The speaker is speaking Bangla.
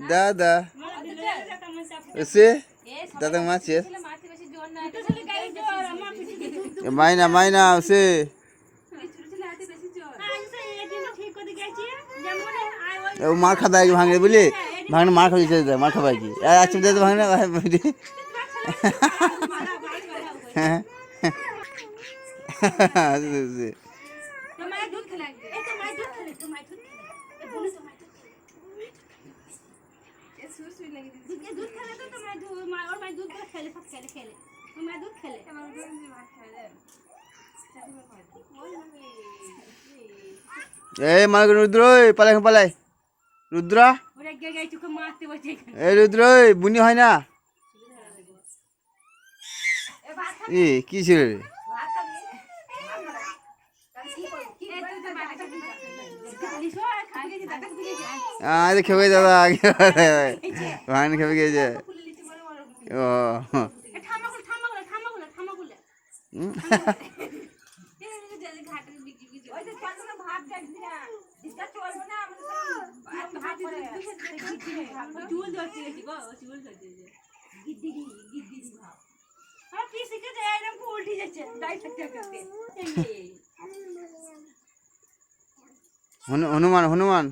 দাদা সে দাদা মাছি মাইনা মাইনা সে মার খাতা ভাঙে বুঝলি ভাঙনে মার খাওয়া মার খাওয়া কি আচ্ছা ভাঙনে হ্যাঁ এই মার রুদ্র পালাই পালাই রুদ্র এই রুদ্র বুনি হয় না এ কি ছিল রে খেপে দাদা ভাঙনে খেপে গিয়েছে ও হনুমান হনুমান